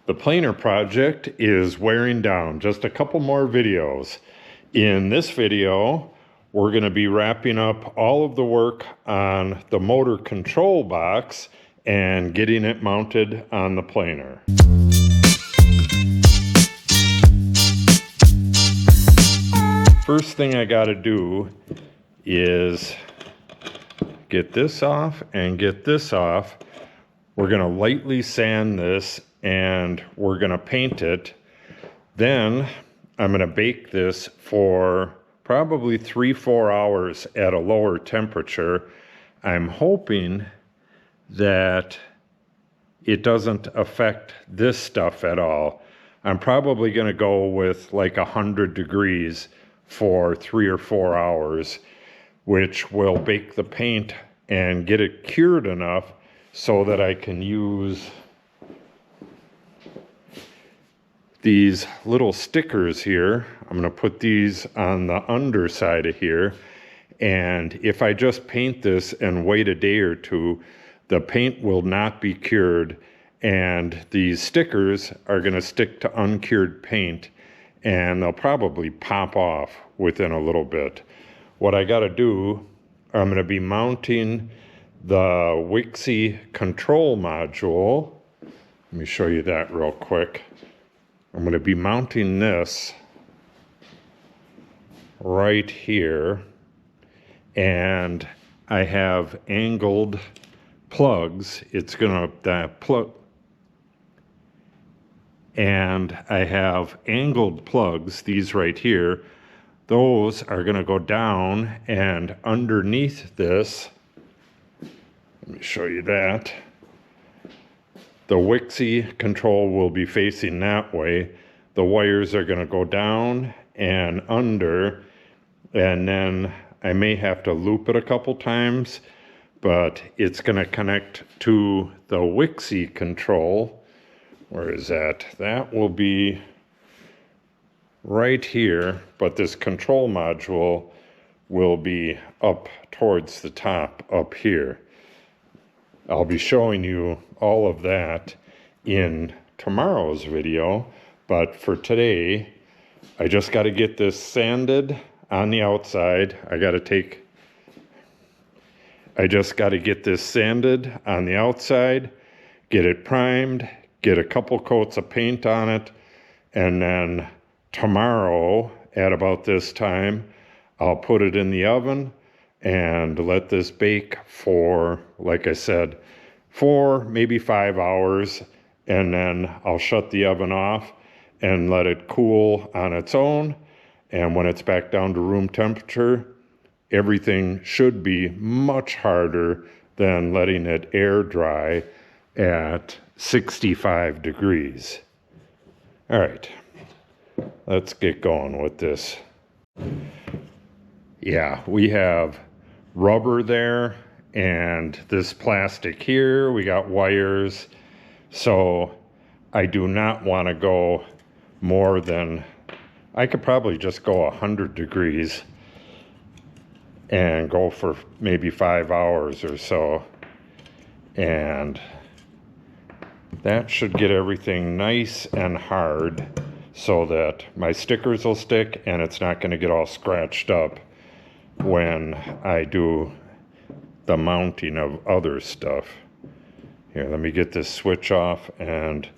The planer project is wearing down. Just a couple more videos. In this video, we're going to be wrapping up all of the work on the motor control box and getting it mounted on the planer. First thing I got to do is get this off and get this off. We're going to lightly sand this and we're going to paint it. Then I'm going to bake this for probably 3-4 hours at a lower temperature. I'm hoping that it doesn't affect this stuff at all. I'm probably going to go with like 100 degrees for 3 or 4 hours, which will bake the paint and get it cured enough so that I can use these little stickers here. I'm going to put these on the underside of here, and if I just paint this and wait a day or two, the paint will not be cured, and these stickers are going to stick to uncured paint, and they'll probably pop off within a little bit. What I got to do, I'm going to be mounting the Wixie control module. Let me show you that real quick. I'm going to be mounting this right here, and I have angled plugs. It's going to plug, and I have angled plugs, these right here. Those are going to go down, and underneath this, let me show you that. The Wixie control will be facing that way. The wires are going to go down and under, and then I may have to loop it a couple times, but it's going to connect to the Wixie control. Where is that? That will be right here, but this control module will be up towards the top up here. I'll be showing you all of that in tomorrow's video, but for today, I just got to get this sanded on the outside. I just got to get this sanded on the outside, get it primed, get a couple coats of paint on it, and then tomorrow at about this time, I'll put it in the oven and let this bake for, like I said, 4, maybe 5 hours, and then I'll shut the oven off and let it cool on its own. And when it's back down to room temperature, everything should be much harder than letting it air dry at 65 degrees. All right, let's get going with this. Yeah, we have rubber there and this plastic here. We got wires. So I do not want to go more than, I could probably just go 100 degrees and go for maybe 5 hours or so. And that should get everything nice and hard so that my stickers will stick and it's not going to get all scratched up when I do the mounting of other stuff. Here, let me get this switch off and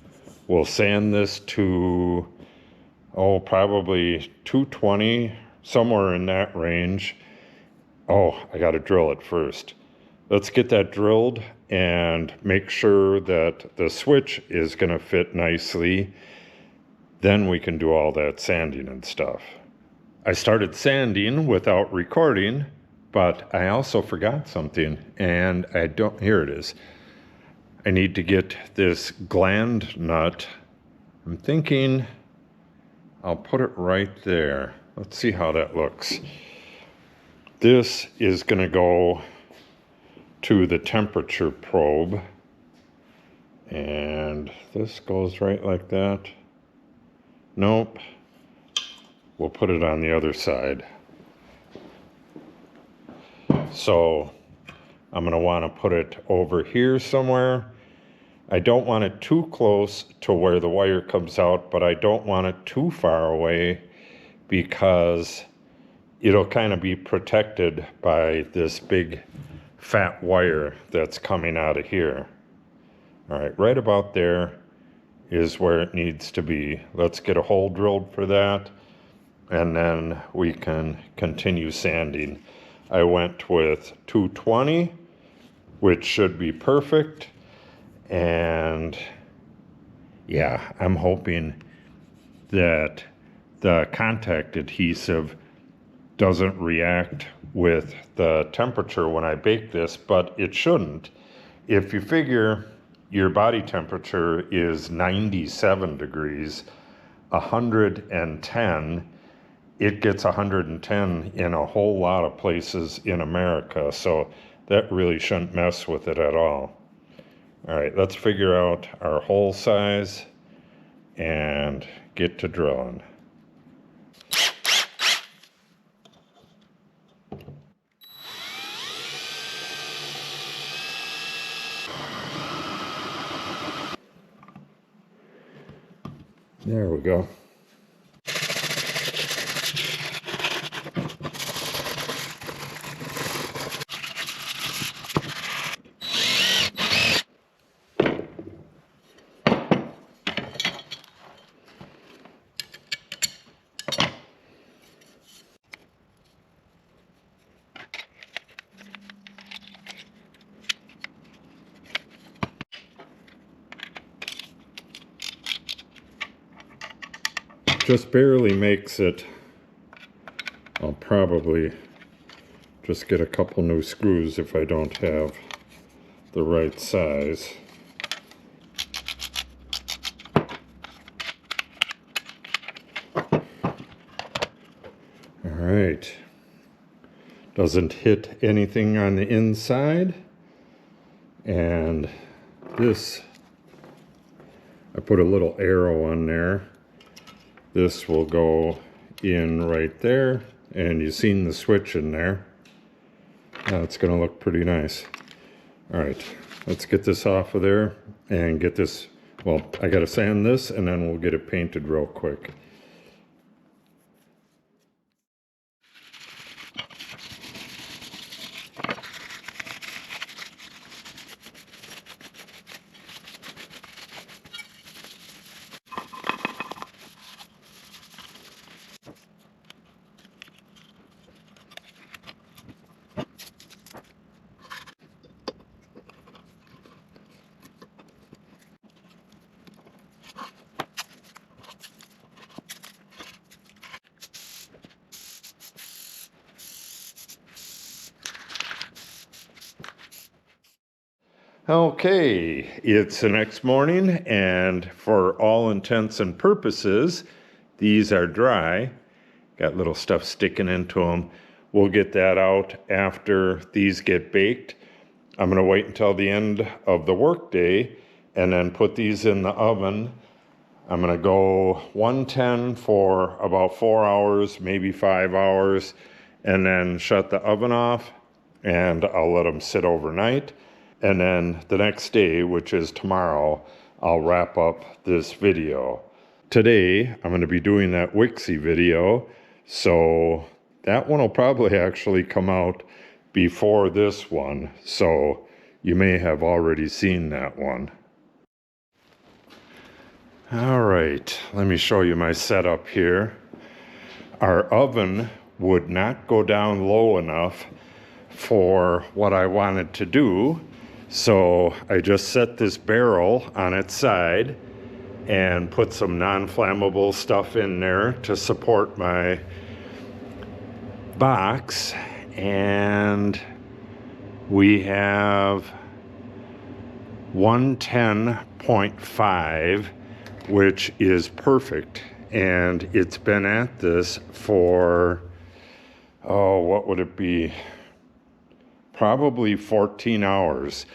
we'll sand this to, probably 220, somewhere in that range. I got to drill it first. Let's get that drilled and make sure that the switch is going to fit nicely. Then we can do all that sanding and stuff. I started sanding without recording, but I also forgot something, and here it is. I need to get this gland nut. I'm thinking I'll put it right there. Let's see how that looks. This is going to go to the temperature probe, and this goes right like that. Nope. We'll put it on the other side. So I'm going to want to put it over here somewhere, I don't want it too close to where the wire comes out, but I don't want it too far away because it'll kind of be protected by this big fat wire that's coming out of here. All right, right about there is where it needs to be. Let's get a hole drilled for that, and then we can continue sanding. I went with 220, which should be perfect. And yeah, I'm hoping that the contact adhesive doesn't react with the temperature when I bake this, but it shouldn't. If you figure your body temperature is 97 degrees, 110, it gets 110 in a whole lot of places in America, so that really shouldn't mess with it at all. All right, let's figure out our hole size and get to drilling. There we go. Just barely makes it. I'll probably just get a couple new screws if I don't have the right size. All right. Doesn't hit anything on the inside. And this, I put a little arrow on there. This will go in right there, and you've seen the switch in there. Now it's going to look pretty nice. All right, let's get this off of there and get this, well, I got to sand this and then we'll get it painted real quick. Okay, it's the next morning, and for all intents and purposes, these are dry. Got little stuff sticking into them. We'll get that out after these get baked. I'm going to wait until the end of the workday and then put these in the oven. I'm going to go 110 for about 4 hours, maybe 5 hours, and then shut the oven off, and I'll let them sit overnight. And then the next day, which is tomorrow, I'll wrap up this video. Today, I'm going to be doing that Wixie video, so that one will probably actually come out before this one, so you may have already seen that one. All right, let me show you my setup here. Our oven would not go down low enough for what I wanted to do, so I just set this barrel on its side and put some non-flammable stuff in there to support my box, and we have 110.5, which is perfect, and it's been at this for, oh, what would it be? Probably 14 hours.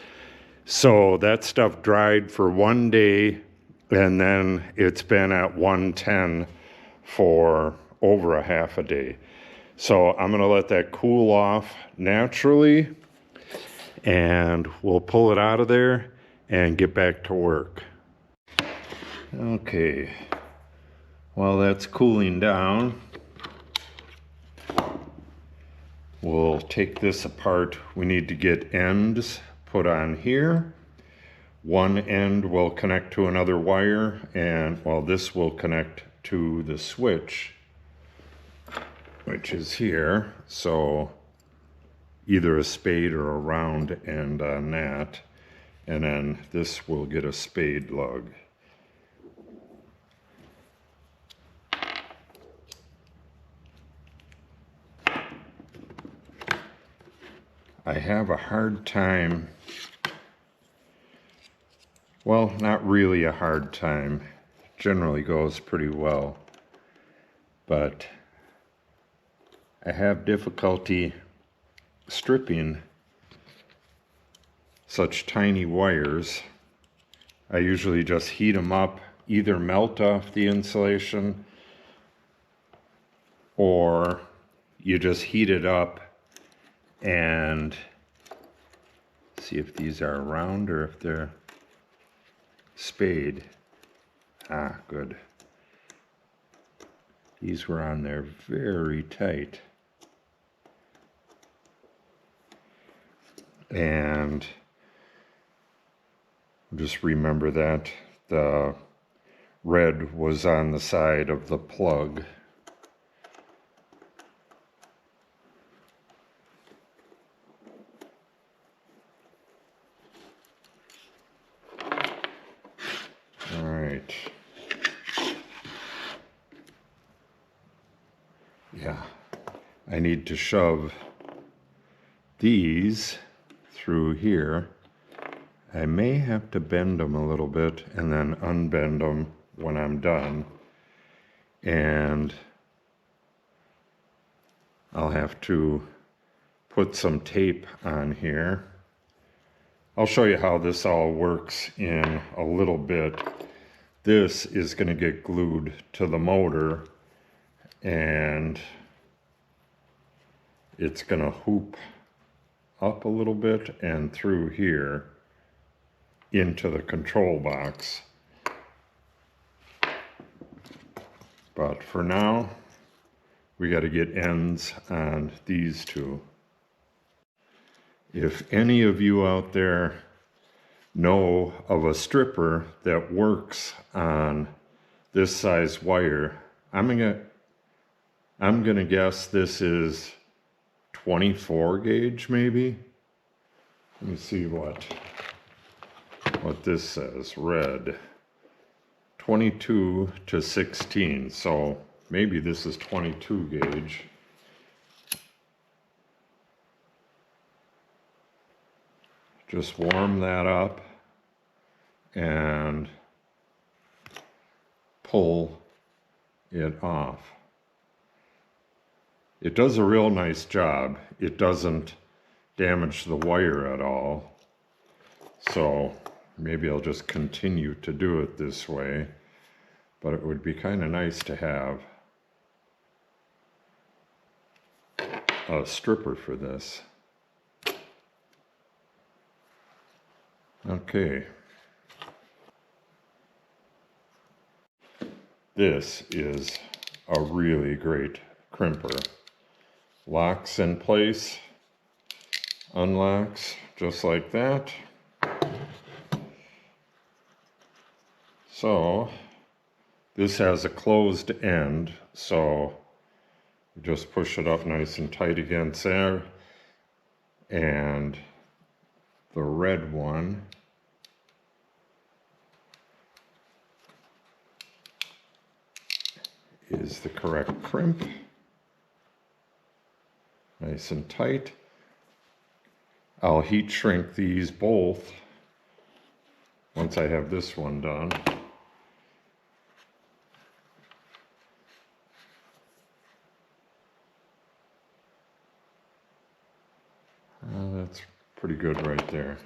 So that stuff dried for 1 day, and then it's been at 110 for over a half a day. So I'm going to let that cool off naturally, and we'll pull it out of there and get back to work. Okay, while that's cooling down, we'll take this apart. We need to get ends put on here. One end will connect to another wire, and well, this will connect to the switch, which is here. So either a spade or a round end on that, and then this will get a spade lug. I have a hard time, well, not really a hard time, generally goes pretty well, but I have difficulty stripping such tiny wires. I usually just heat them up, either melt off the insulation or you just heat it up and see if these are round or if they're spade. Ah, good. These were on there very tight. And just remember that the red was on the side of the plug. All right. Yeah, I need to shove these through here. I may have to bend them a little bit and then unbend them when I'm done. And I'll have to put some tape on here. I'll show you how this all works in a little bit. This is going to get glued to the motor and it's going to hoop up a little bit and through here into the control box. But for now, we got to get ends on these two. If any of you out there know of a stripper that works on this size wire, I'm gonna guess this is 24 gauge maybe. Let me see what this says. Red 22 to 16, so maybe this is 22 gauge. Just warm that up and pull it off. It does a real nice job. It doesn't damage the wire at all. So maybe I'll just continue to do it this way, but it would be kind of nice to have a stripper for this. Okay. This is a really great crimper. Locks in place, unlocks just like that. So this has a closed end, so you just push it up nice and tight against there, and the red one is the correct crimp. Nice and tight. I'll heat shrink these both once I have this one done. That's pretty good right there.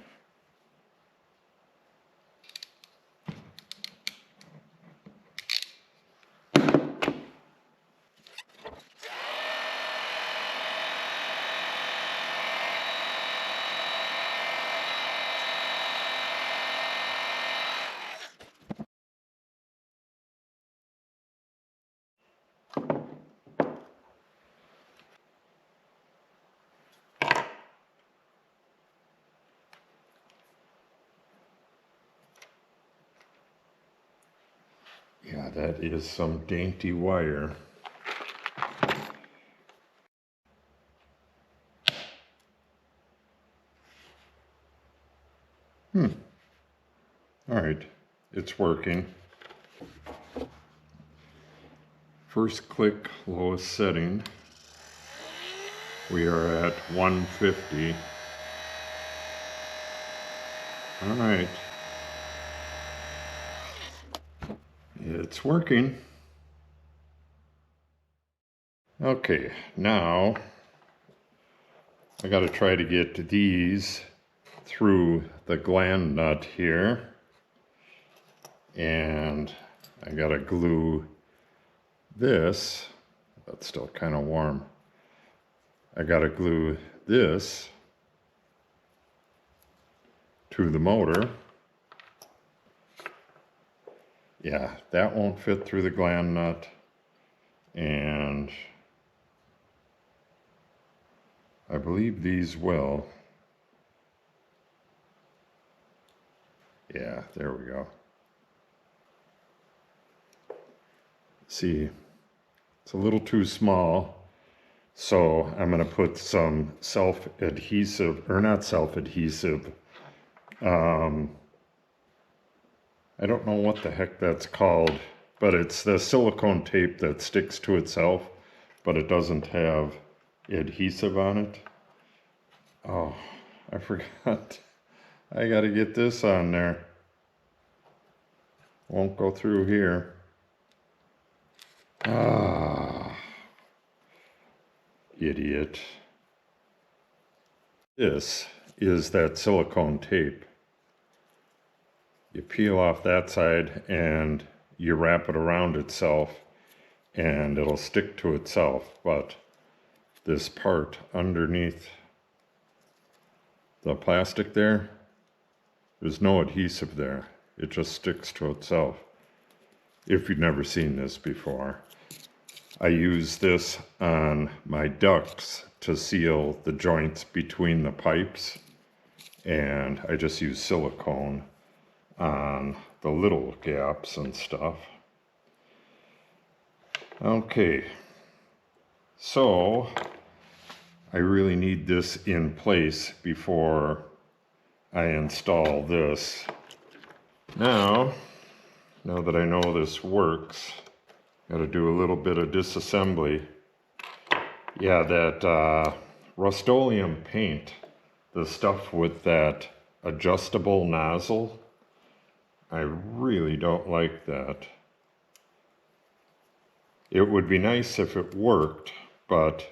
Yeah, that is some dainty wire. All right, it's working. First click, lowest setting. We are at 150. All right. It's working. Okay, now I got to try to get these through the gland nut here. And I got to glue this. That's still kind of warm. I got to glue this to the motor. Yeah, that won't fit through the gland nut. And I believe these will. Yeah, there we go. See, it's a little too small. So I'm going to put some self-adhesive, or not self-adhesive, I don't know what the heck that's called, but it's the silicone tape that sticks to itself, but it doesn't have adhesive on it. Oh, I forgot. I got to get this on there. Won't go through here. Ah, idiot. This is that silicone tape. You peel off that side and you wrap it around itself and it'll stick to itself, but this part underneath the plastic there, there's no adhesive there. It just sticks to itself. If you've never seen this before, I use this on my ducts to seal the joints between the pipes, and I just use silicone on the little gaps and stuff. Okay, so I really need this in place before I install this. Now that I know this works, got to do a little bit of disassembly. Yeah, that Rust-Oleum paint, the stuff with that adjustable nozzle, I really don't like that. It would be nice if it worked, but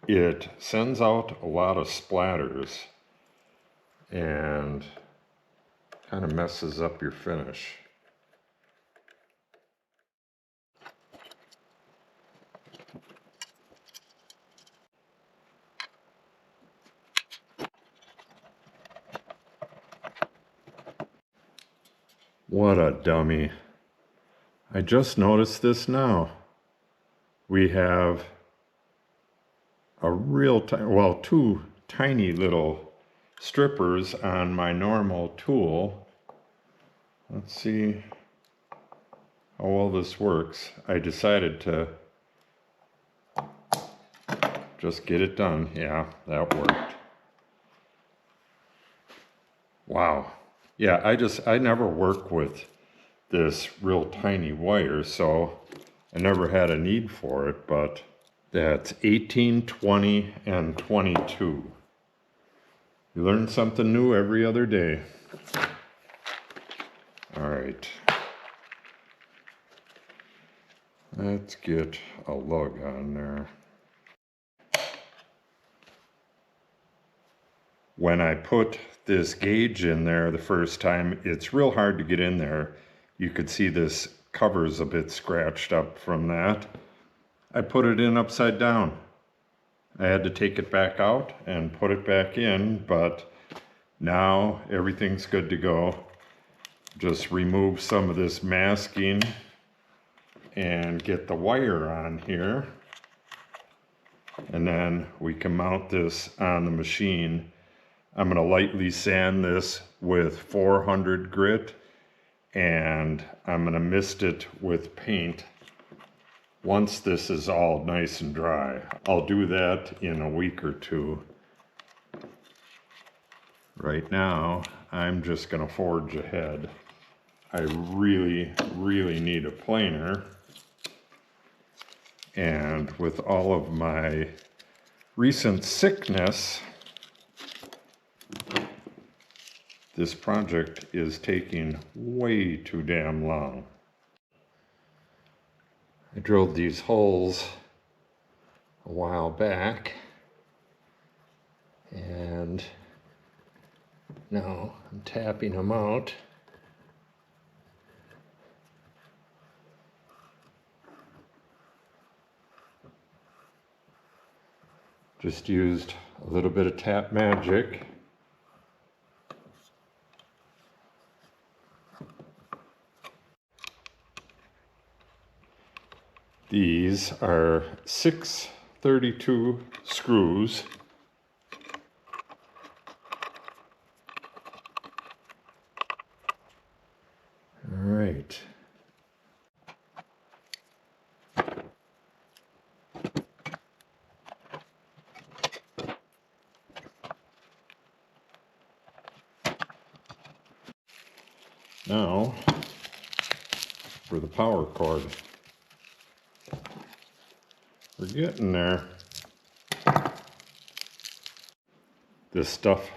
it sends out a lot of splatters and kind of messes up your finish. What a dummy. I just noticed this now. We have a real two tiny little strippers on my normal tool. Let's see how well this works. I decided to just get it done. Yeah, that worked. Wow. Yeah, I never work with this real tiny wire, so I never had a need for it, but that's 18, 20, and 22. You learn something new every other day. All right. Let's get a lug on there. When I put this gauge in there the first time, it's real hard to get in there. You could see this cover's a bit scratched up from that. I put it in upside down. I had to take it back out and put it back in, but now everything's good to go. Just remove some of this masking and get the wire on here. And then we can mount this on the machine. I'm going to lightly sand this with 400 grit, and I'm going to mist it with paint once this is all nice and dry. I'll do that in a week or two. Right now, I'm just going to forge ahead. I really need a planer. And with all of my recent sickness, this project is taking way too damn long. I drilled these holes a while back, and now I'm tapping them out. Just used a little bit of tap magic. These are 632 screws. All right. Now for the power cord. We're getting there. This stuff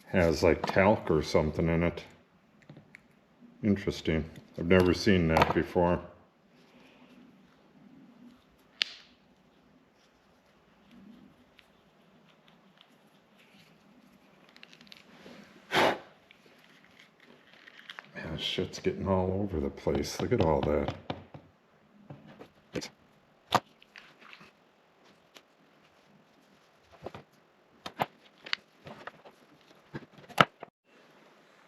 has like talc or something in it. Interesting. I've never seen that before. Man, this shit's getting all over the place. Look at all that.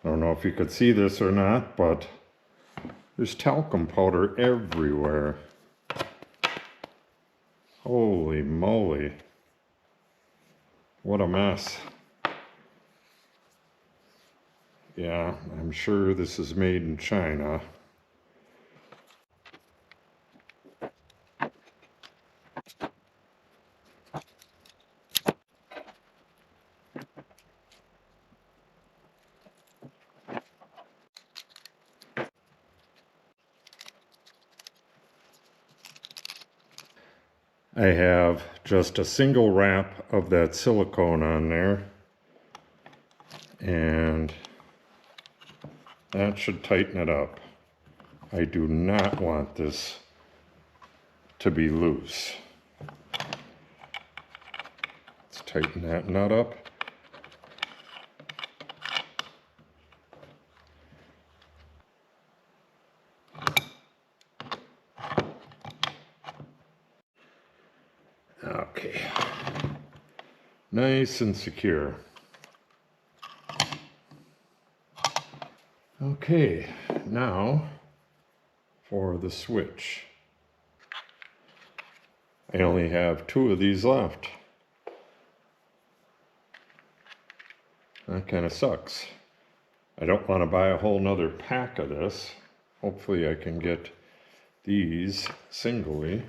I don't know if you could see this or not, but there's talcum powder everywhere. Holy moly. What a mess. Yeah, I'm sure this is made in China. I have just a single wrap of that silicone on there, and that should tighten it up. I do not want this to be loose. Let's tighten that nut up. Okay, nice and secure. Okay, now for the switch. I only have 2 of these left. That kind of sucks. I don't want to buy a whole nother pack of this. Hopefully I can get these singly.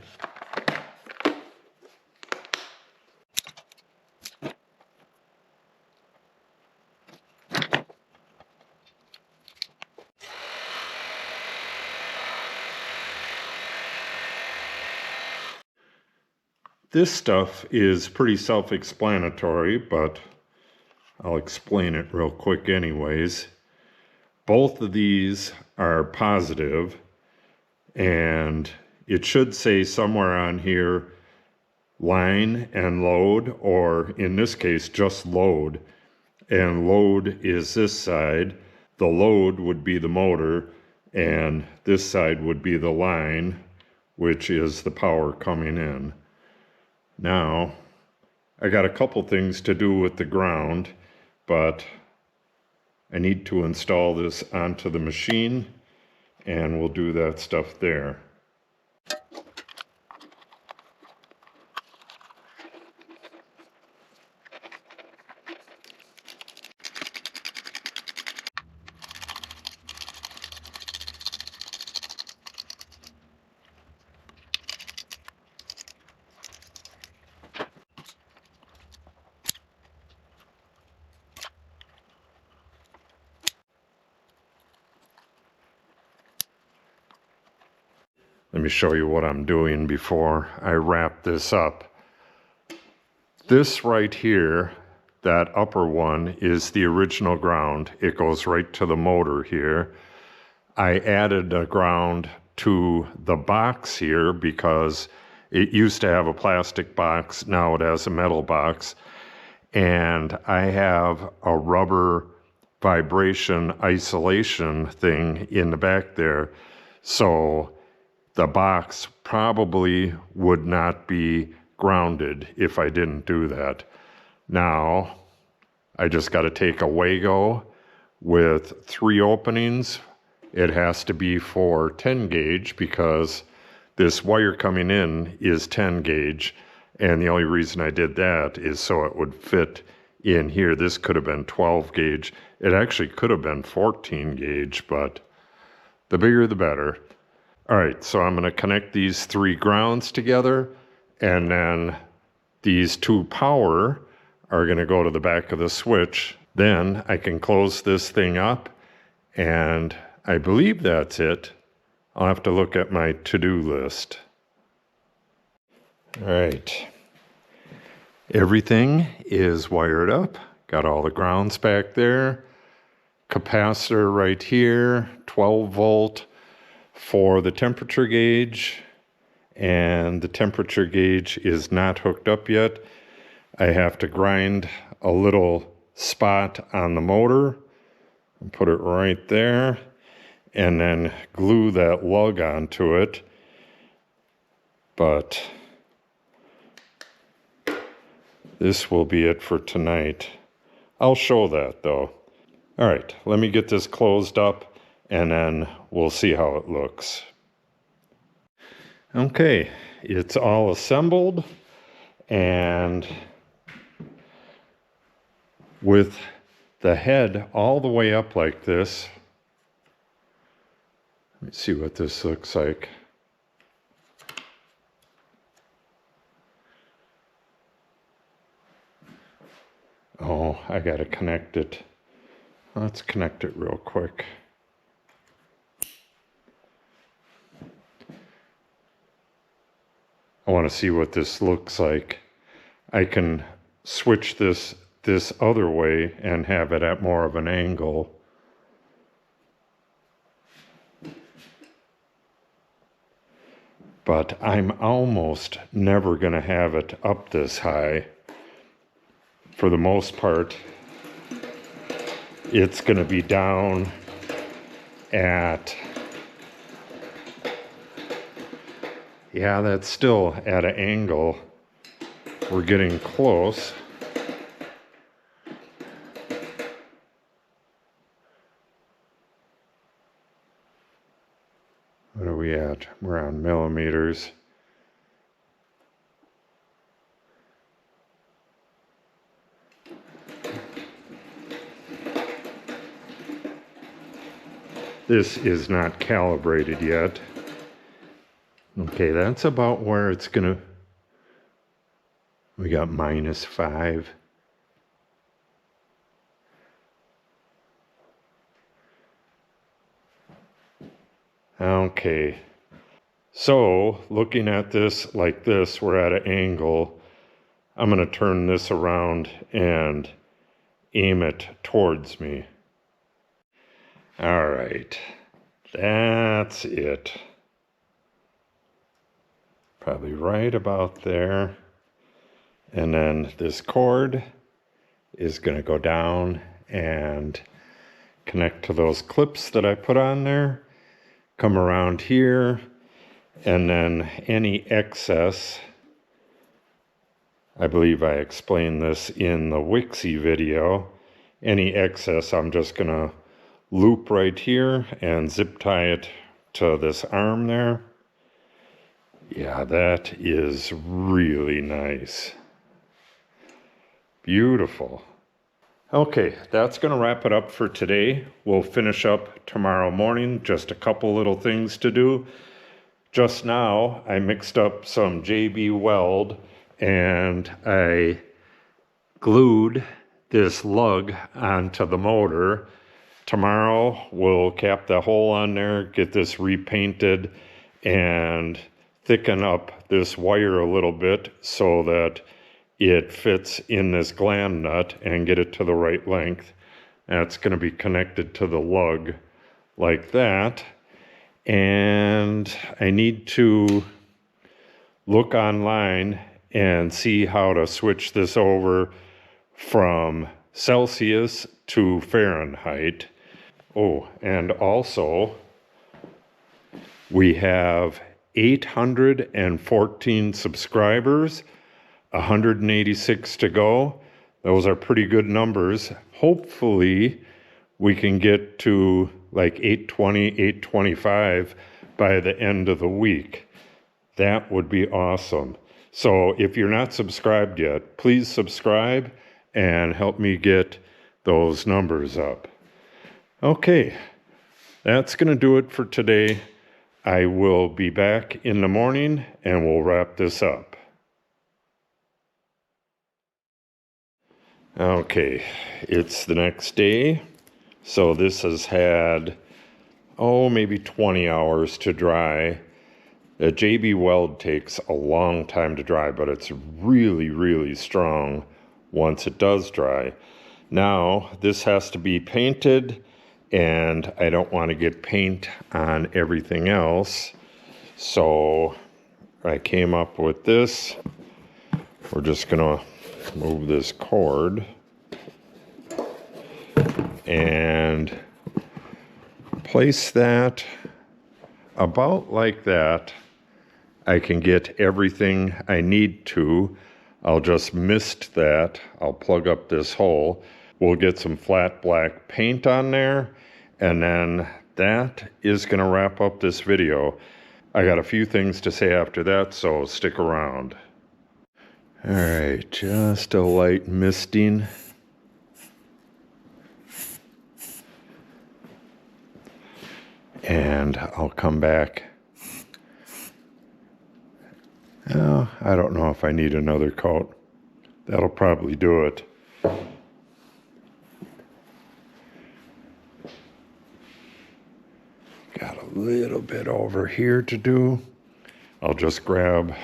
This stuff is pretty self-explanatory, but I'll explain it real quick anyways. Both of these are positive, and it should say somewhere on here line and load, or in this case just load. And load is this side. The load would be the motor, and this side would be the line, which is the power coming in. Now, I got a couple things to do with the ground, but I need to install this onto the machine, and we'll do that stuff there. Let me show you what I'm doing before I wrap this up. This right here, that upper one, is the original ground. It goes right to the motor here. I added a ground to the box here because it used to have a plastic box. Now it has a metal box. And I have a rubber vibration isolation thing in the back there. So the box probably would not be grounded if I didn't do that. Now, I just got to take a Wago with 3 openings. It has to be for 10 gauge because this wire coming in is 10 gauge. And the only reason I did that is so it would fit in here. This could have been 12 gauge. It actually could have been 14 gauge, but the bigger the better. All right, so I'm going to connect these 3 grounds together, and then these 2 power are going to go to the back of the switch. Then I can close this thing up, and I believe that's it. I'll have to look at my to-do list. All right. Everything is wired up. Got all the grounds back there. Capacitor right here, 12 volt for the temperature gauge. And the temperature gauge is not hooked up yet. I have to grind a little spot on the motor and put it right there, and then glue that lug onto it. But this will be it for tonight. I'll show that though. All right, let me get this closed up and then we'll see how it looks. Okay, it's all assembled, and with the head all the way up like this, let me see what this looks like. Oh, I gotta connect it. Let's connect it real quick. I want to see what this looks like. I can switch this other way and have it at more of an angle. But I'm almost never going to have it up this high. For the most part, it's going to be down at, yeah, that's still at an angle. We're getting close. What are we at? We're on millimeters. This is not calibrated yet. Okay, that's about where it's gonna, we got -5. Okay, so looking at this like this, we're at an angle. I'm gonna turn this around and aim it towards me. All right, that's it. Probably right about there. And then this cord is going to go down and connect to those clips that I put on there. Come around here, and then any excess, I believe I explained this in the Wixie video, any excess I'm just going to loop right here and zip tie it to this arm there. Yeah, that is really nice. Beautiful. Okay, that's going to wrap it up for today. We'll finish up tomorrow morning. Just a couple little things to do. Just now, I mixed up some JB Weld and I glued this lug onto the motor. Tomorrow, we'll cap the hole on there, get this repainted, and thicken up this wire a little bit so that it fits in this gland nut and get it to the right length. That's going to be connected to the lug like that. And I need to look online and see how to switch this over from Celsius to Fahrenheit. Oh, and also we have 814 subscribers, 186 to go. Those are pretty good numbers. Hopefully we can get to like 820, 825 by the end of the week. That would be awesome. So if you're not subscribed yet, please subscribe and help me get those numbers up. Okay, that's going to do it for today. I will be back in the morning and we'll wrap this up. Okay, it's the next day. So this has had, maybe 20 hours to dry. The JB Weld takes a long time to dry, but it's really, really strong once it does dry. Now, this has to be painted, and I don't want to get paint on everything else. So I came up with this. We're just going to move this cord and place that about like that. I can get everything I need to. I'll just mist that. I'll plug up this hole. We'll get some flat black paint on there, and then that is going to wrap up this video. I got a few things to say after that, so stick around. All right, just a light misting. And I'll come back. Oh, I don't know if I need another coat. That'll probably do it. Got a little bit over here to do. I'll just grab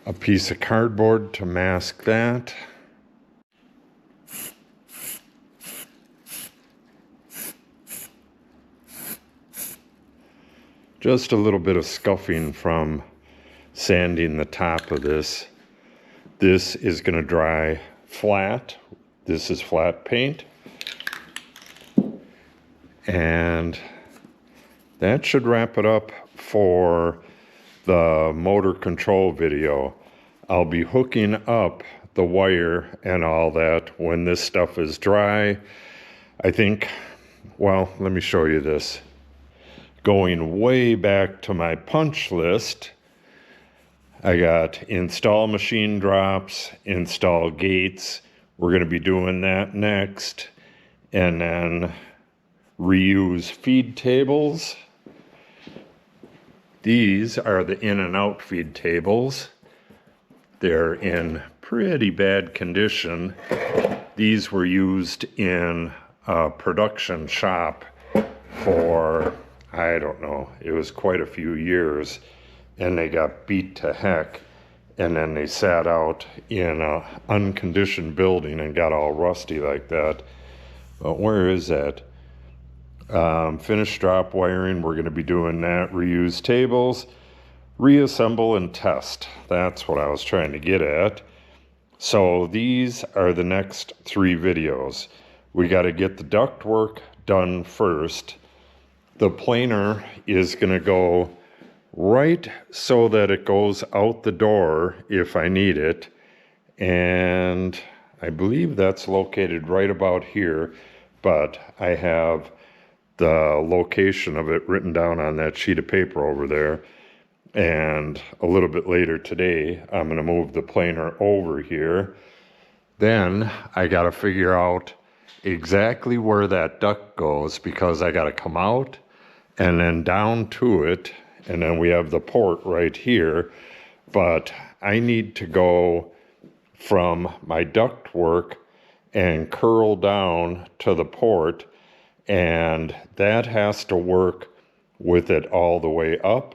a piece of cardboard to mask that. Just a little bit of scuffing from sanding the top of this. This is going to dry flat. This is flat paint. And that should wrap it up for the motor control video. I'll be hooking up the wire and all that when this stuff is dry. I think, well, let me show you this. Going way back to my punch list, I got install machine drops, install gates. We're going to be doing that next. And then reuse feed tables. These are the in and out feed tables. They're in pretty bad condition. These were used in a production shop for, I don't know, it was quite a few years, and they got beat to heck, and then they sat out in an unconditioned building and got all rusty like that. But where is that? Finished drop wiring, we're going to be doing that. Reuse tables, reassemble and test. That's what I was trying to get at. So these are the next 3 videos. We got to get the ductwork done first. The planer is going to go right so that it goes out the door if I need it. And I believe that's located right about here, but I have the location of it written down on that sheet of paper over there. And a little bit later today, I'm going to move the planer over here. Then I got to figure out exactly where that duct goes, because I got to come out and then down to it. And then we have the port right here. But I need to go from my ductwork and curl down to the port. And that has to work with it all the way up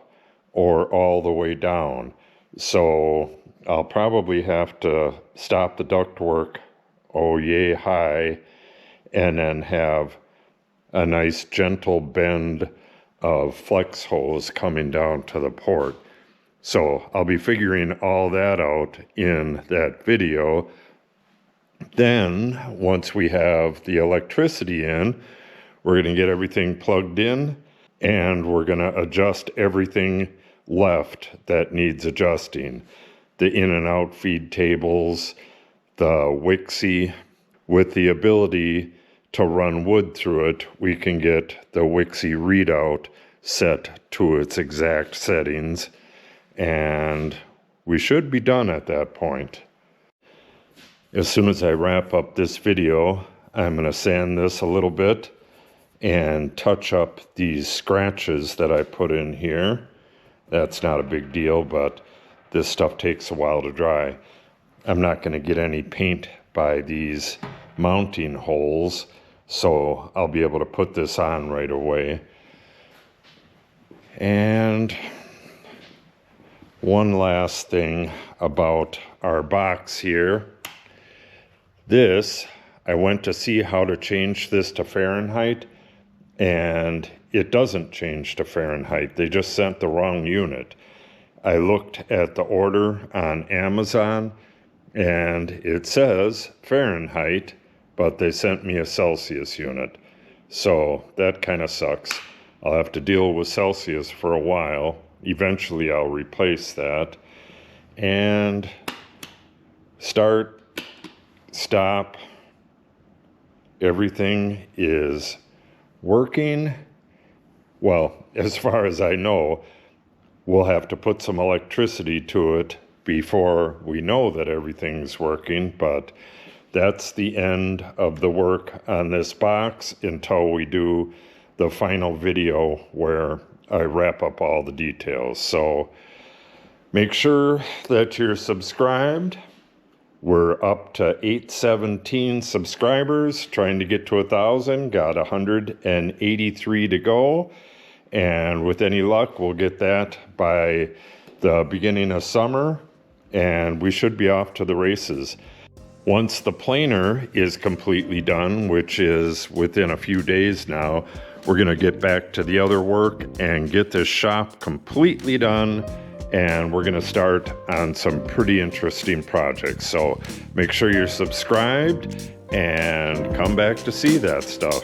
or all the way down. So I'll probably have to stop the ductwork yay high and then have a nice gentle bend of flex hose coming down to the port. So I'll be figuring all that out in that video. Then once we have the electricity in, we're going to get everything plugged in and we're going to adjust everything left that needs adjusting. The in and out feed tables, the Wixie. With the ability to run wood through it, we can get the Wixie readout set to its exact settings, and we should be done at that point. As soon as I wrap up this video, I'm going to sand this a little bit and touch up these scratches that I put in here. That's not a big deal, but this stuff takes a while to dry. I'm not going to get any paint by these mounting holes, so I'll be able to put this on right away. And one last thing about our box here. This, I went to see how to change this to Fahrenheit, and it doesn't change to Fahrenheit. They just sent the wrong unit. I looked at the order on Amazon, and it says Fahrenheit, but they sent me a Celsius unit. So that kind of sucks. I'll have to deal with Celsius for a while. Eventually I'll replace that. And start, stop. Everything is working. Well, as far as I know, we'll have to put some electricity to it before we know that everything's working, but that's the end of the work on this box until we do the final video where I wrap up all the details. So make sure that you're subscribed. We're up to 817 subscribers, trying to get to 1,000. Got 183 to go. And with any luck, we'll get that by the beginning of summer, and we should be off to the races. Once the planer is completely done, which is within a few days now, we're going to get back to the other work and get this shop completely done, and we're going to start on some pretty interesting projects. So make sure you're subscribed and come back to see that stuff.